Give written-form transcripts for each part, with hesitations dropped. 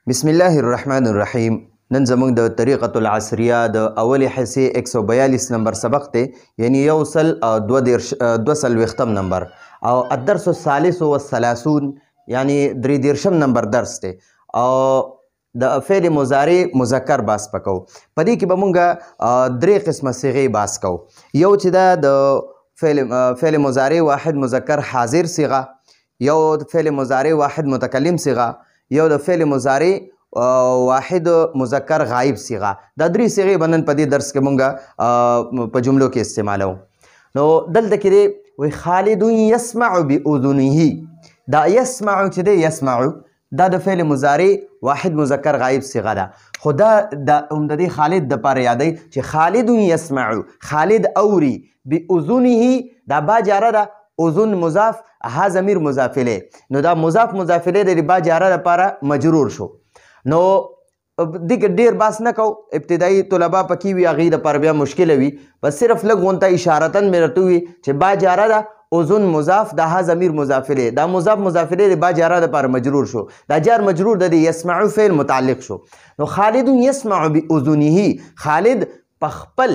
بسم الله الرحمن الرحیم. نن زموږ د طریقة العصریه د اولې حصې 142 نمبر سبق دی، یعنی 240 نمبر، او الدرس الثالث والثلاثون یعنی 33 نمبر درس دی، او د فعل مضارع مذکر باس پکو. په دې کې به مونږ درې قسمه صيغې باس کو. یو چې دا د فعل مضارع واحد مذکر حاضر صيغه، یو فعل مضارع واحد متکلم صيغه، یو د فعل مضارع واحد مذکر غائب صيغه. دا درې صيغې به نن په دې درس کې مونږ په جملو کې استعمالو. نو دلته کې دی وی خالد یسمع باذنه. دا یسمع چې دی یسمع دا د فعل مضارع واحد مذکر غائب صيغه ده، خو دا د دې خالد د پاره یادی چې خالد یسمع، خالد اوري، باذنه دا با جاره ده، اذن مضاف، ها ضمیر مضاف الیه. نو دا مضاف مضاف الیه د با جاره لپاره مجرور شو. نو دغه ډیر باس نه کو، ابتدایي طلبه پکې وي هغې دپاره بیا مشکله وي، بس صرف لږ غونته اشارتن مې راته وي چې با جاره ده، اذن مضاف، دا ها ضمیر مضاف الیه، دا مضاف مضاف الیه د با جاره دپاره مجرور شو، دا جار مجرور د یسمع فعل متعلق شو. نو خالد یسمع باذنه، خالد پخپل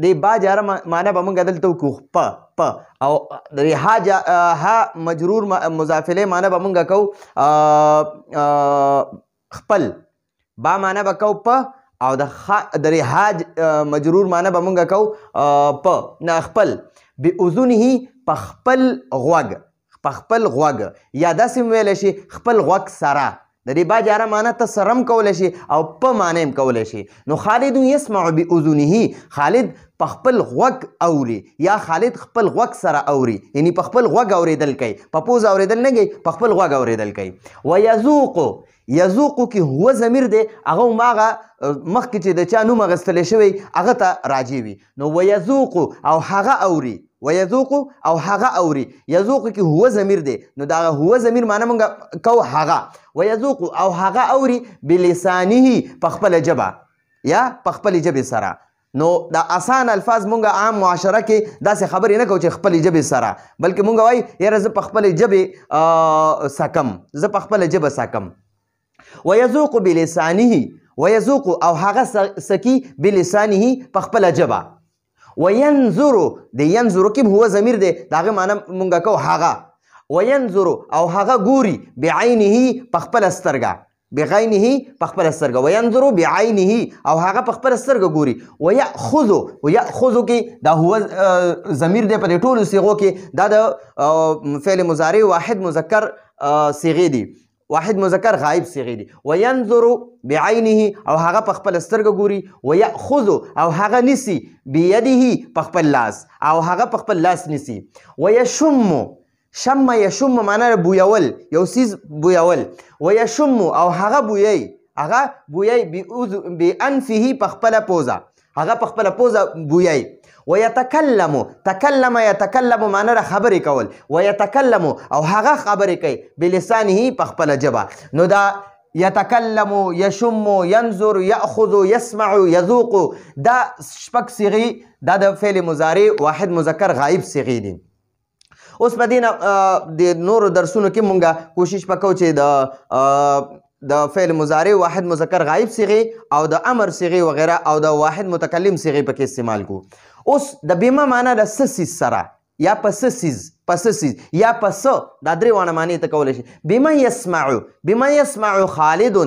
د با جاره معنی به مونږ دلته وکړو په او د ها مجرور مضاف الیه معنی به مونږ کوو خپل، با معنی به کوو په، او د ها مجرور معنی به مونږ کوو په نه خپل. باذنه پخپل غوږ، پخپل غوږ، یا داسې ویلی شي خپل غوږ سره. د دې با جاره معنی ته سرم کولی شي او په معنی هم کولی شي. نو خالد یسمع باذنه، خالد پخپل غوږ اوري، یا خالد خپل غوږ سره اوري، یعنی پخپل غوږ اوریدل کوي، په پوز اوریدل نه کوي، پخپل غوږ اوریدل کوي. ویذوق، یذوق کې هو ضمیر دی، هغه هماغه مخکې چې د چا نوم اخیستلی شوی هغه ته راجع وي. نو ویذوق او هغه اوري، ویذوق او هغه اوري، یذوق کې هو ضمیر دی، نو دا هو ضمیر معنی مونږ کو هغه. ویذوق او هغه اوري بلسانه، پخپله ژبه یا پخپلې ژبې سره. نو دا آسان الفاظ مونږ عام معاشره کې داسې خبرې نه کوو چې خپلې ژبې سره، بلکې مونږ وایي یاره زه په خپلې ژبې سکم، زه په خپله ژبه سکم. ویذوق بلسانه، ویذوق او هغه سکی بلسانه پخپله ژبه. وینظر، د ینظر کې هو ضمیر دی، د هغې معنی مونږ کوو هغه. وینظر او هغه ګوري بعینه پخپله سترګه، بعینه پخپله سترګه. وینظر بعینه او هغه پخپله سترګه ګوري. ویأخذ، ویأخذ کې دا هو ضمیر دی په دې ټولو صیغو کې، دا د فعل مضارع واحد مذکر صیغې دي، واحد مذکر غائب صيغې دي. وینظر بعینه او هغه پخپل سترګه ګوري. ویأخذ او هغه نیسي بیده پخپل لاس، او هغه پخپل لاس نیسي. ویشم، شم یشم معنی بویول، یو سیز بویول. ویشم او هغه بویي، هغه بویي بانفه پخپل پوزه، هغه پخپل پوزه بویي. ويتكلم، تکلم یتکلم معنی خبرې کول. ويتکلم او هغه خبرې کوي بلسانه پخپله ژبه. نو دا یتکلم، یشم، ینظر، یأخذ، یسمع، یذوق، دا شپږ صیغې دا د فعل مضارع واحد مذکر غائب صیغې دي. اوس په دې نه د نورو درسونو کې مونږ کوشش وکړو چې د فعل مضارع واحد مذکر غائب صیغې او د امر صیغې وغیره او د واحد متکلم صیغې پکې استعمال کو. اوس د بیمه معنی د څه څیز سره، یا په څه څیز، په څه څیز، یا په څه، دا درې واړه معنی ته کولی شي. بما یسمع، بما یسمع خالد،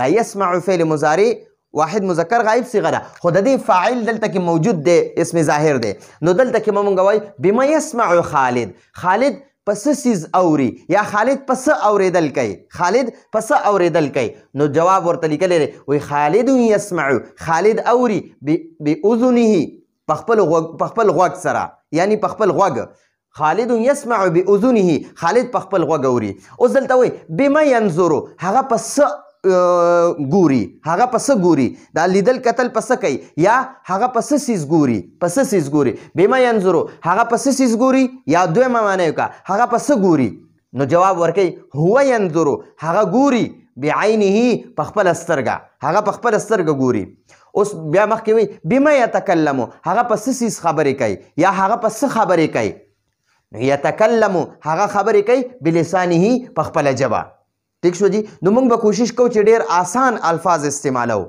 دا یسمع فعل مضارع واحد مذکر غائب صیغه ده، خو د دې فاعل دلته کې موجود دی، اسم ظاهر دی. نو دلته کې مونږ وایو بما یسمع خالد، خالد په څه څیز اوري، یا خالد په څه اوریدل کوي، خالد په څه اوریدل کوي. نو جواب ورته لیکلی دی وایي خالد یسمع، خالد اوري باذنه پخپل غوږ سره، یعنی پخپل غوږ. خالد یسمع باذنه، خالد پخپل غوږ اوري. اوس دلته وایي بما ینظر، هغه په څه ګوري، هغه په څه ګوري، دا لیدل کتل په څه کوي، یا هغه په څه څیز ګوري، په څه څیز ګوري. بما ینظر هغه په څه څیز ګوري، یا دویمه معنی وکړه هغه په څه ګوري. نو جواب ورکوي هو ینظر، هغه ګوري بعینه پخپله سترګه، هغه پخپله سترګه ګوري. اوس بیا مخکې وایي بما یتکلم، هغه په څه څیز خبرې کوي، یا هغه په څه خبرې کوي. یتکلم هغه خبرې کوي بلسانه پخپله ژبه. ټیک شو جی نو موږ به کوشش کوو چې ډېر آسان الفاظ استعمالو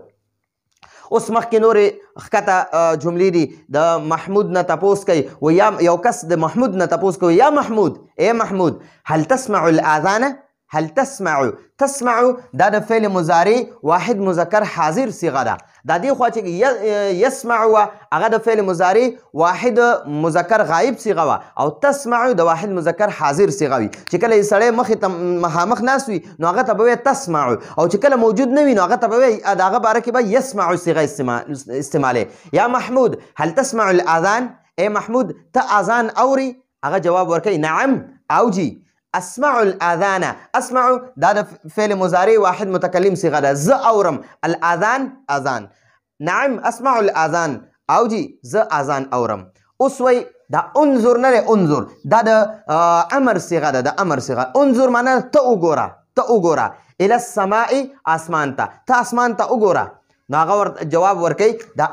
اوس مخکې نورې ښکته جملې دي د محمود نه تپوس کوي و یا یو کس د محمود نه تپوس کوي یا محمود ای محمود هل تسمع الاذان هل تسمع دا د فعل مضارع واحد مذکر حاضر صيغه ده دا دې خوا چې يسمع هغه د فعل مضارع واحد مذکر غایب صيغه وه او تسمع د واحد مذکر حاضر صيغه وي چې کله سړی مخې ته مخامخ ناست وي نو هغه ته به وایي تسمع او چې کله موجود نه وي نو هغه ته به وایي د هغه باره کې به يسمع صيغه استعمالوي یا محمود هل تسمع الاذان ای محمود ته اذان اوري هغه جواب ورکوي نعم او جی اسمع الاذان اسمع دا د فعل مضارع واحد متکلم صيغه ده ز اورم الاذان اذان نعم اسمع الاذان او جی ز اذان اورم اوس وی دا انظر نه انظر دا د امر صيغه ده د امر صيغه انظر معنی ته وګوره الى السماء اسمان ته اسمان ته وګوره نو هغه جواب ورکوي دا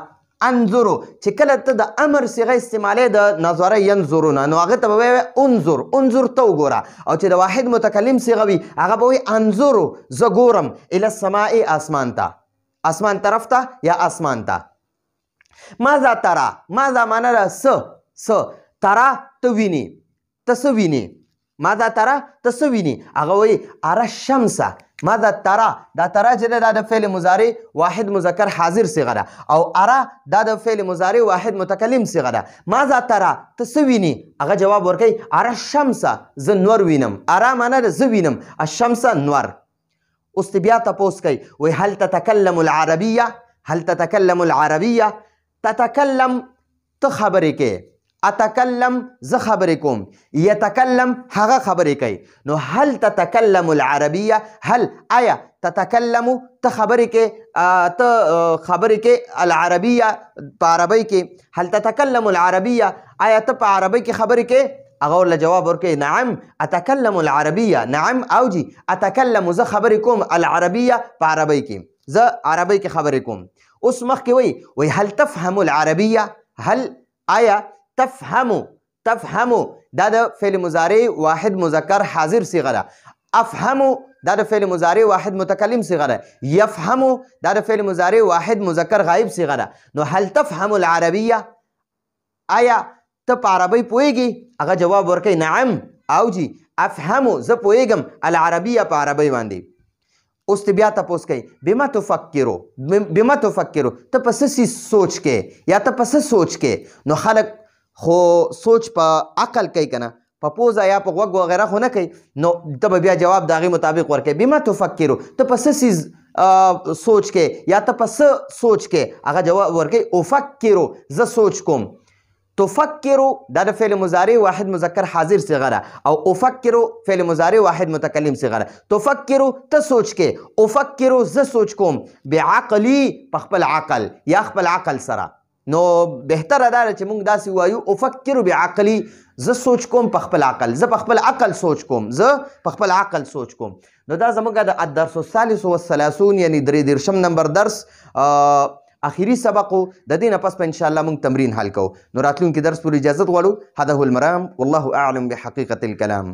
انظرو چې کله ته د امر صيغه استعمالوي د نظره ینظرونه نو هغه ته به وایي انظر ته وګوره او چې د واحد متکلم صيغه وي هغه به وایي انظرو زه ګورم الى السماء اسمان طرف ته یا اسمان ته ماذا ترى ماذا معنی ده څه ترى ته ویني ته څه ویني ماذا ترى ته څه ویني هغه وایي اره الشمس ماذا ترى دا ترى چې دا د فعل مضارع واحد مذکر حاضر صيغه ده او اره دا د فعل مضارع واحد متکلم صيغه ده ماذا ترى ته څه ویني هغه جواب ورکوي اره الشمس زه نور وینم اره معنی ده زه وینم الشمس نور اوس بیا تپوس کوي وایي هل تتکلم العربیه تتکلم ته خبرې کوې اتکلم زه خبرې کوم یتکلم هغه خبرې کوي نو هل تتکلم العربیه هل آیا تتکلم ته خبرې کوې العربیه په عربۍ کې هل تتکلم العربیه آیا ته په عربۍ کې خبرې کوې هغه ورله جواب ورکوي نعم اتکلم العربیه نعم او جی اتکلم زه خبرې کوم العربیه په عربۍ کې زه عربۍ کې خبرې کوم اوس مخکې وایي هل تفهم العربیه هل آیا تفهمو دا د فعل مضارع واحد مذکر حاضر صيغه ده افهمو دا د فعل مضارع واحد متکلم صيغه ده يفهمو دا د فعل مضارع واحد مذکر غایب صيغه ده نو هل تفهم العربیه آیا ته په عربۍ پوهیږي هغه جواب ورکوي نعم او جی افهمو زه پوهیږم العربیه په عربۍ باندې اوس بیا تپوس کوي بما تفکرو ته په څه څیز سوچ کې یا ته په څه سوچ کې نو خلک خو سوچ په عقل کوي که نه په پوزه یا په غوږ وغیره خو نه کوي نو ته به بیا جواب د هغې مطابق ورکوي بما تفکرو ته په څه څیز سوچ کې یا ته په څه سوچ کې هغه جواب ورکوي افکرو زه سوچ کوم تفکرو دا د فعل مضارع واحد مذکر حاضر صيغه ده او افکرو فعل مضارع واحد متکلم صيغه ده تفکرو ته سوچ کې افکرو زه سوچ کوم بعقلی په خپل عقل یا خپل عقل سره نو بهتره دا چې موږ داسې وایو افکرو بعقلی زه سوچ کوم په خپل عقل زه په خپل عقل سوچ کوم نو دا زموږ د الدرس الثالث والثلاثون یعنی 33 نمبر درس اخیری سبق د دې نه پس په انشاءالله موږ تمرین حل کوو نو راتلونکي درس پورې اجازت غواړو هذا هو المرام والله اعلم بحقیقة الكلام